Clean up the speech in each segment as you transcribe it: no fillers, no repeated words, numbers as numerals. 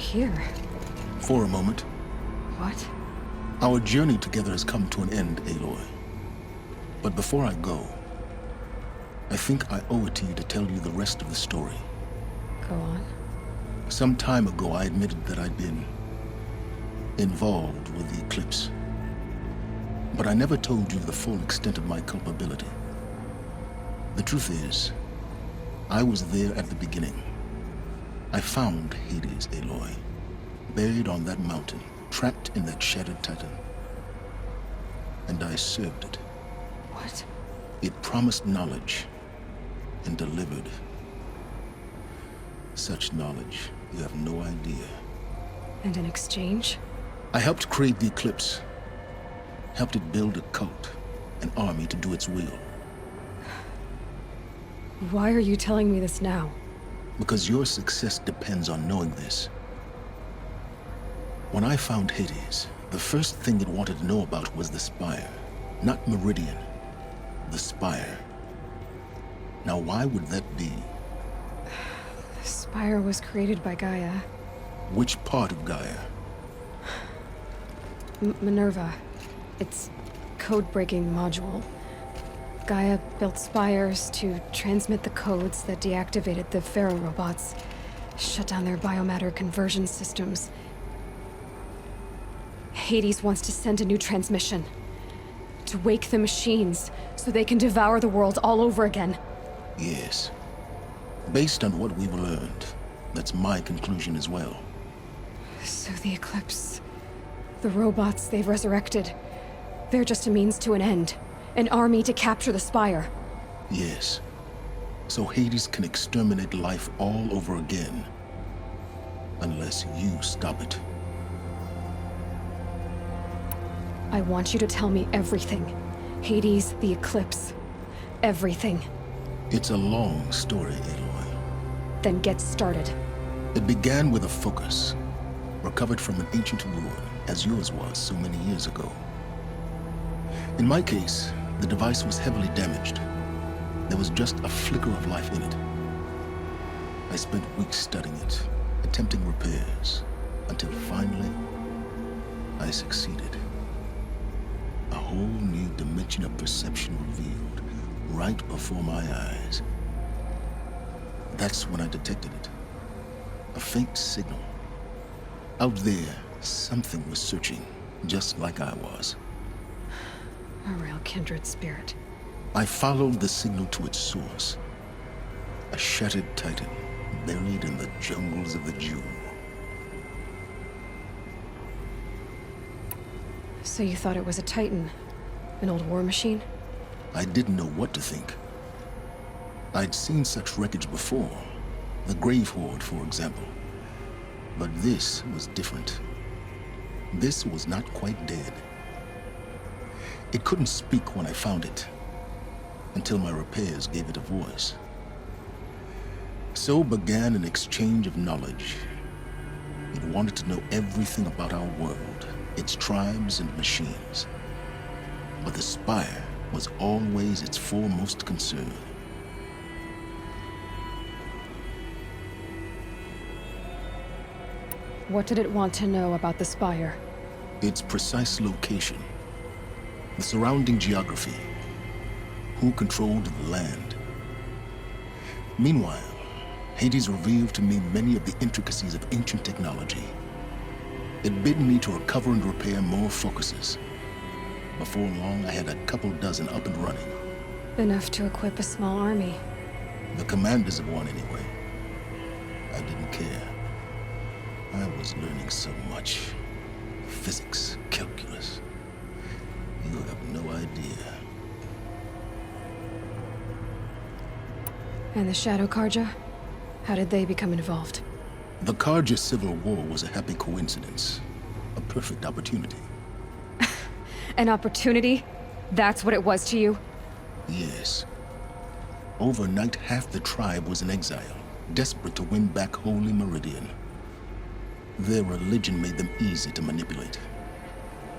here? For a moment. What? Our journey together has come to an end, Aloy. But before I go, I think I owe it to you to tell you the rest of the story. Go on. Some time ago, I admitted that I'd been involved with the eclipse. But I never told you the full extent of my culpability. The truth is, I was there at the beginning. I found Hades, Aloy, buried on that mountain, trapped in that shattered titan. And I served it. What? It promised knowledge and delivered. Such knowledge, you have no idea. And in exchange? I helped create the eclipse. Helped it build a cult, an army to do its will. Why are you telling me this now? Because your success depends on knowing this. When I found Hades, the first thing it wanted to know about was the Spire. Not Meridian. The Spire. Now why would that be? The Spire was created by Gaia. Which part of Gaia? Minerva. Its code-breaking module. Gaia built spires to transmit the codes that deactivated the Pharaoh robots, shut down their biomatter conversion systems. Hades wants to send a new transmission. To wake the machines, so they can devour the world all over again. Yes. Based on what we've learned, that's my conclusion as well. So the Eclipse... the robots they've resurrected... they're just a means to an end. An army to capture the Spire. Yes. So Hades can exterminate life all over again. Unless you stop it. I want you to tell me everything. Hades, the Eclipse. Everything. It's a long story, Aloy. Then get started. It began with a focus, recovered from an ancient ruin, as yours was so many years ago. In my case, the device was heavily damaged. There was just a flicker of life in it. I spent weeks studying it, attempting repairs, until finally, I succeeded. A whole new dimension of perception revealed, right before my eyes. That's when I detected it. A faint signal. Out there, something was searching, just like I was. A real kindred spirit. I followed the signal to its source. A shattered titan, buried in the jungles of the Jewel. So you thought it was a titan? An old war machine? I didn't know what to think. I'd seen such wreckage before. The Grave Horde, for example. But this was different. This was not quite dead. It couldn't speak when I found it, until my repairs gave it a voice. So began an exchange of knowledge. It wanted to know everything about our world, its tribes and machines. But the Spire was always its foremost concern. What did it want to know about the Spire? Its precise location. The surrounding geography. Who controlled the land. Meanwhile, Hades revealed to me many of the intricacies of ancient technology. It bid me to recover and repair more focuses. Before long, I had a couple dozen up and running. Enough to equip a small army. The commanders of one, anyway. I didn't care. I was learning so much. Physics, calculus. You have no idea. And the Shadow Karja? How did they become involved? The Karja Civil War was a happy coincidence. A perfect opportunity. An opportunity? That's what it was to you? Yes. Overnight, half the tribe was in exile, desperate to win back Holy Meridian. Their religion made them easy to manipulate.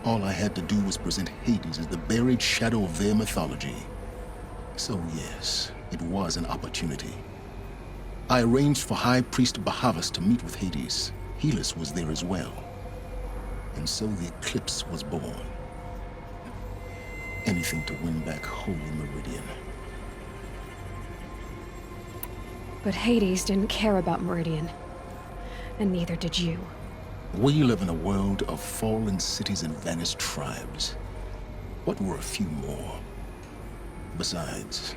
All I had to do was present Hades as the buried shadow of their mythology. So yes, it was an opportunity. I arranged for High Priest Bahavas to meet with Hades, Helis was there as well. And so the Eclipse was born. Anything to win back Holy Meridian. But Hades didn't care about Meridian. And neither did you. We live in a world of fallen cities and vanished tribes. What were a few more? Besides,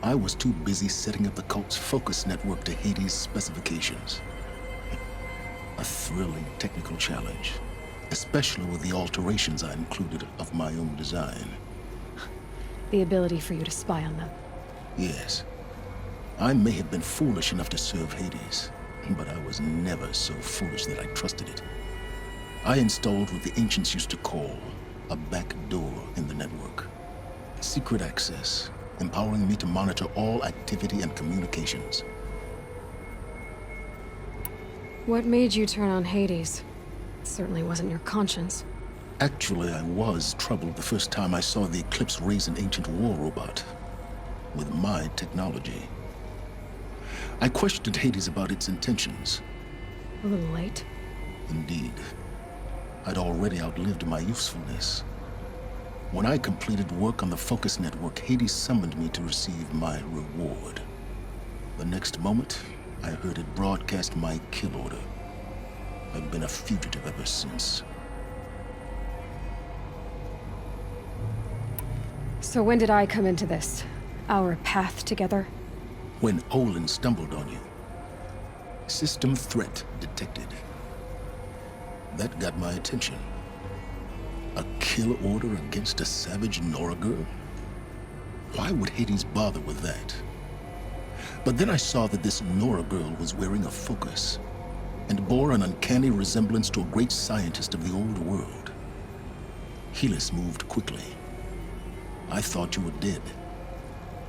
I was too busy setting up the cult's focus network to Hades' specifications. A thrilling technical challenge, especially with the alterations I included of my own design. The ability for you to spy on them. Yes. I may have been foolish enough to serve Hades, but I was never so foolish that I trusted it. I installed what the ancients used to call a back door in the network. Secret access, empowering me to monitor all activity and communications. What made you turn on Hades? It certainly wasn't your conscience. Actually, I was troubled the first time I saw the Eclipse raise an ancient war robot with my technology. I questioned Hades about its intentions. A little late. Indeed. I'd already outlived my usefulness. When I completed work on the Focus Network, Hades summoned me to receive my reward. The next moment, I heard it broadcast my kill order. I've been a fugitive ever since. So when did I come into this? Our path together? When Olin stumbled on you. System threat detected. That got my attention. A kill order against a savage Nora girl? Why would Hades bother with that? But then I saw that this Nora girl was wearing a focus, and bore an uncanny resemblance to a great scientist of the old world. Helis moved quickly. I thought you were dead.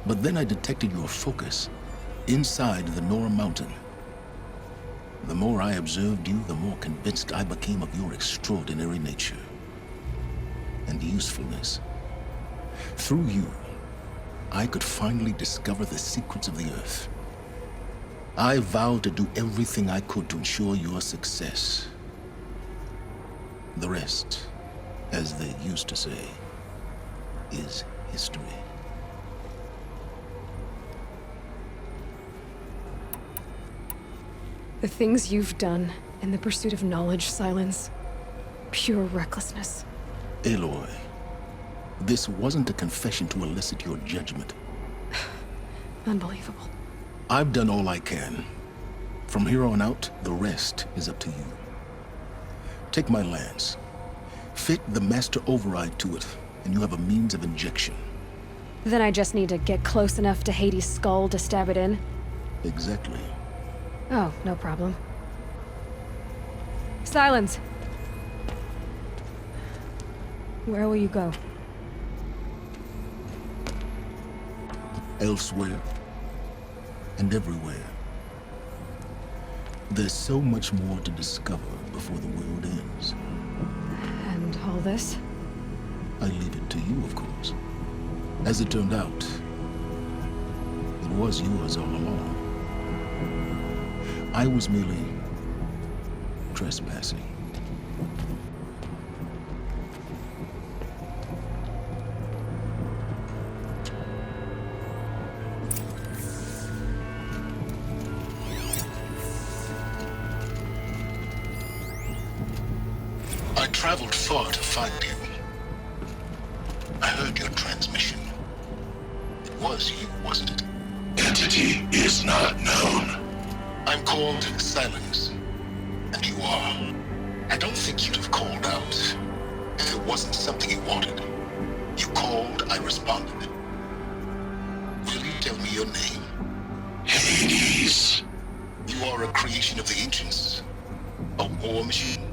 But then I detected your focus inside the Nora mountain. The more I observed you, the more convinced I became of your extraordinary nature and usefulness. Through you, I could finally discover the secrets of the Earth. I vowed to do everything I could to ensure your success. The rest, as they used to say, is history. The things you've done in the pursuit of knowledge, Sylen. Pure recklessness. Aloy, this wasn't a confession to elicit your judgment. Unbelievable. I've done all I can. From here on out, the rest is up to you. Take my lance. Fit the master override to it, and you have a means of injection. Then I just need to get close enough to Hades' skull to stab it in? Exactly. Oh, no problem. Sylen. Where will you go? Elsewhere. And everywhere. There's so much more to discover before the world ends. And all this? I leave it to you, of course. As it turned out, it was yours all along. I was merely trespassing. I traveled far to find you. I heard your transmission. It was you, wasn't it? Entity is not known. I'm called Sylen, and you are. I don't think you'd have called out if it wasn't something you wanted. You called, I responded. Will you tell me your name? Hades. You are a creation of the ancients. A war machine.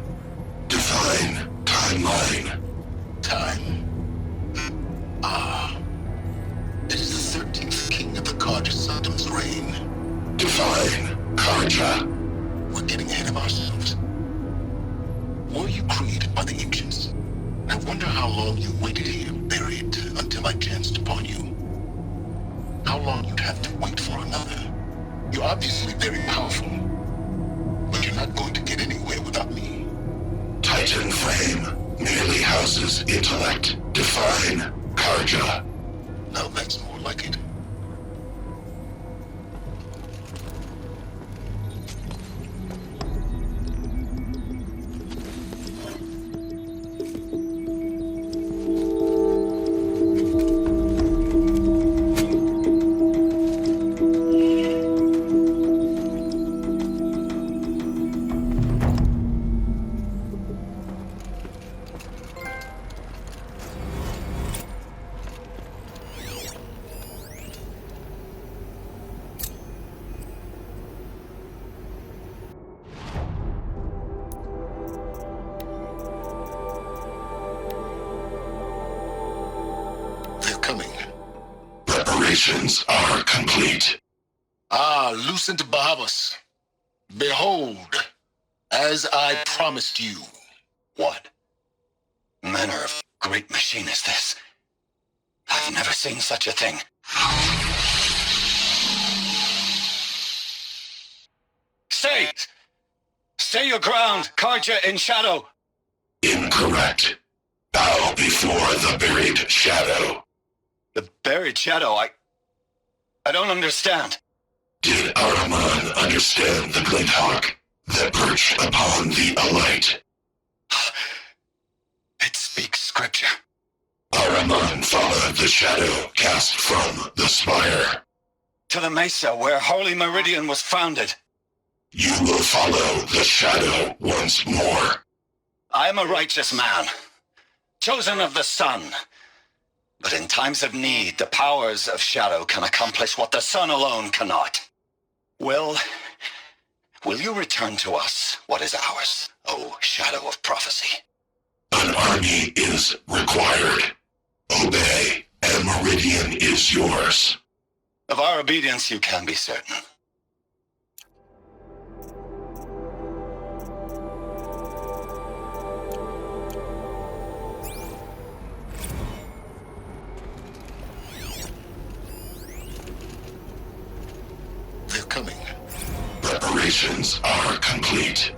Define timeline. Time. Ah. It is the 13th king of the Karja Saddam's reign. Define Karja. We're getting ahead of ourselves. Were you created by the ancients? I wonder how long you waited here, buried, until I chanced upon you. How long you'd have to wait for another. You're obviously very powerful, but you're not going to get houses intellect. Define Karja. Now that's more like it. Coming. Preparations are complete. Ah, Lucent Bahavas. Behold, as I promised you. What manner of great machine is this? I've never seen such a thing. Stay! Stay your ground, Karja in shadow! Incorrect. Bow before the buried shadow. The buried shadow, I don't understand. Did Araman understand the glint hawk that perched upon the alight? It speaks scripture. Araman followed the shadow cast from the spire. To the mesa where Holy Meridian was founded. You will follow the shadow once more. I am a righteous man, chosen of the sun. But in times of need, the powers of shadow can accomplish what the sun alone cannot. Will you return to us what is ours, O shadow of prophecy? An army is required. Obey, and Meridian is yours. Of our obedience you can be certain. They're coming. Preparations are complete.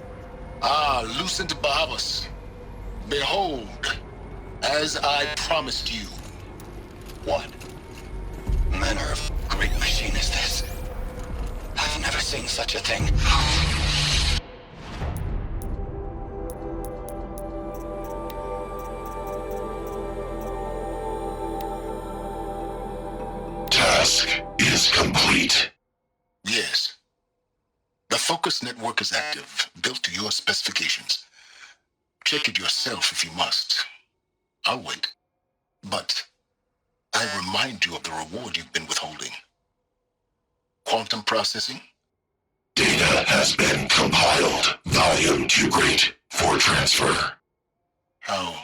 Ah, Lucent Bahavas. Behold, as I promised you. What manner of great machine is this? I've never seen such a thing. Task is complete. Yes. The focus network is active, built to your specifications. Check it yourself if you must. I'll wait. But I remind you of the reward you've been withholding. Quantum processing? Data has been compiled. Volume too great for transfer. How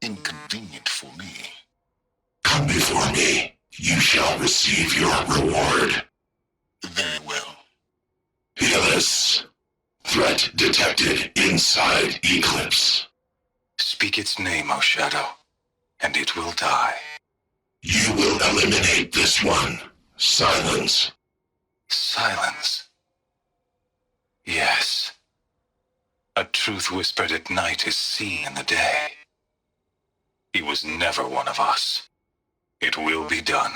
inconvenient for me. Come before me. You shall receive your reward. Very well. Helis. Threat detected inside Eclipse. Speak its name, O shadow, and it will die. You will eliminate this one. Silence. Silence. Yes. A truth whispered at night is seen in the day. He was never one of us. It will be done.